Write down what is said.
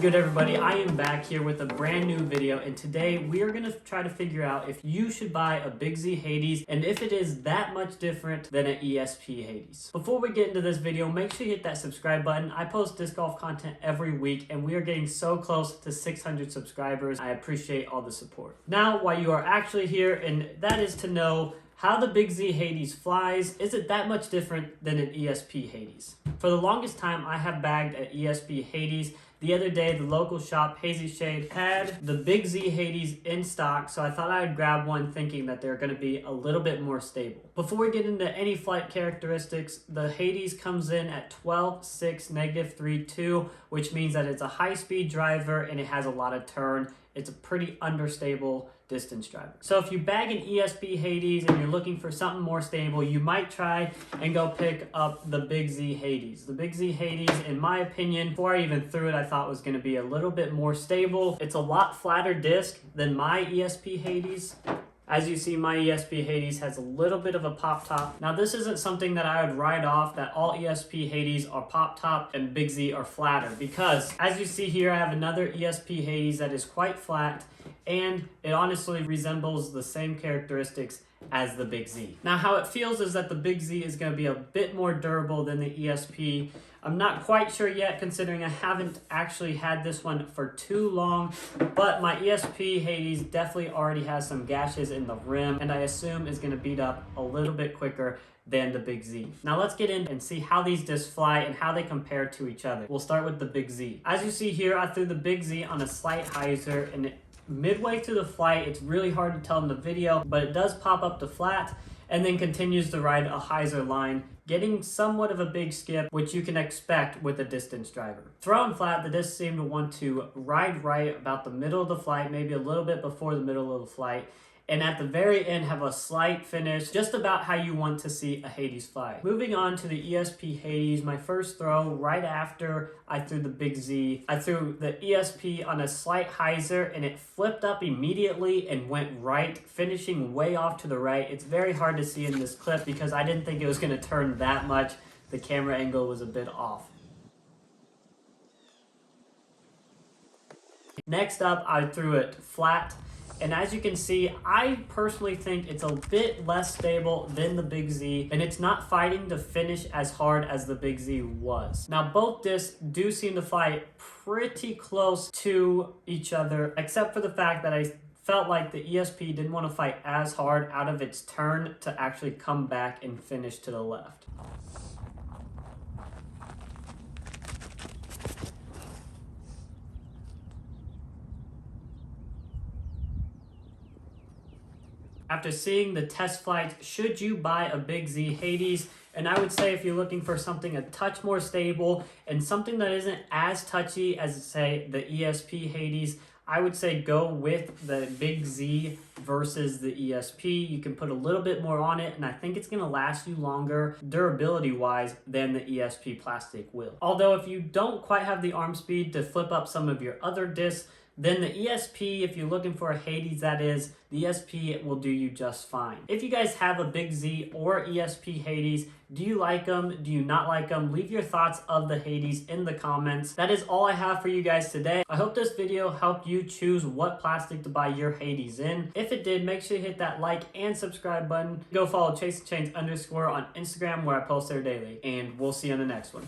good, everybody? I am back here with a brand new video, and today we are going to try to figure out if you should buy a Big Z Hades and if it is that much different than an ESP Hades. Before we get into this video, make sure you hit that subscribe button. I post disc golf content every week and we are getting so close to 600 subscribers. I appreciate all the support. Now, why you are actually here, and that is to know how the Big Z Hades flies. Is it that much different than an ESP Hades? For the longest time, I have bagged an ESP Hades. The other day, the local shop, Hazy Shade, had the Big Z Hades in stock, so I thought I'd grab one thinking that they're going to be a little bit more stable. Before we get into any flight characteristics, the Hades comes in at 12.6 -3.2, which means that it's a high-speed driver and it has a lot of turn. It's a pretty understable distance driver. So if you bag an ESP Hades and you're looking for something more stable, you might try and go pick up the Big Z Hades. The Big Z Hades, in my opinion, before I even threw it, I thought was going to be a little bit more stable. It's a lot flatter disc than my ESP Hades. As you see, my ESP Hades has a little bit of a pop top. Now, this isn't something that I would write off, that all ESP Hades are pop top and Big Z are flatter, because as you see here, I have another ESP Hades that is quite flat, and it honestly resembles the same characteristics as the Big Z. Now, how it feels is that the Big Z is going to be a bit more durable than the ESP. I'm not quite sure yet, considering I haven't actually had this one for too long, but my ESP Hades definitely already has some gashes in the rim, and I assume is going to beat up a little bit quicker than the Big Z. Now let's get in and see how these discs fly and how they compare to each other. We'll start with the Big Z. As you see here, I threw the Big Z on a slight hyzer, and midway through the flight, it's really hard to tell in the video, but it does pop up to flat and then continues to ride a hyzer line, getting somewhat of a big skip, which you can expect with a distance driver. Thrown flat, the discs seem to want to ride right about the middle of the flight, maybe a little bit before the middle of the flight, and at the very end have a slight finish, just about how you want to see a Hades fly. Moving on to the ESP Hades, my first throw right after I threw the Big Z, I threw the ESP on a slight hyzer and it flipped up immediately and went right, finishing way off to the right. It's very hard to see in this clip because I didn't think it was going to turn that much. The camera angle was a bit off. Next up, I threw it flat. And as you can see, I personally think it's a bit less stable than the Big Z, and it's not fighting to finish as hard as the Big Z was. Now, both discs do seem to fly pretty close to each other, except for the fact that I felt like the ESP didn't want to fight as hard out of its turn to actually come back and finish to the left. After seeing the test flights, should you buy a Big Z Hades? And I would say if you're looking for something a touch more stable and something that isn't as touchy as, say, the ESP Hades, I would say go with the Big Z versus the ESP. You can put a little bit more on it, and I think it's going to last you longer durability-wise than the ESP plastic will. Although if you don't quite have the arm speed to flip up some of your other discs, then the ESP, if you're looking for a Hades, that is, the ESP will do you just fine. If you guys have a Big Z or ESP Hades, do you like them? Do you not like them? Leave your thoughts of the Hades in the comments. That is all I have for you guys today. I hope this video helped you choose what plastic to buy your Hades in. If it did, make sure you hit that like and subscribe button. Go follow ChaseTheChains_ on Instagram, where I post there daily. And we'll see you on the next one.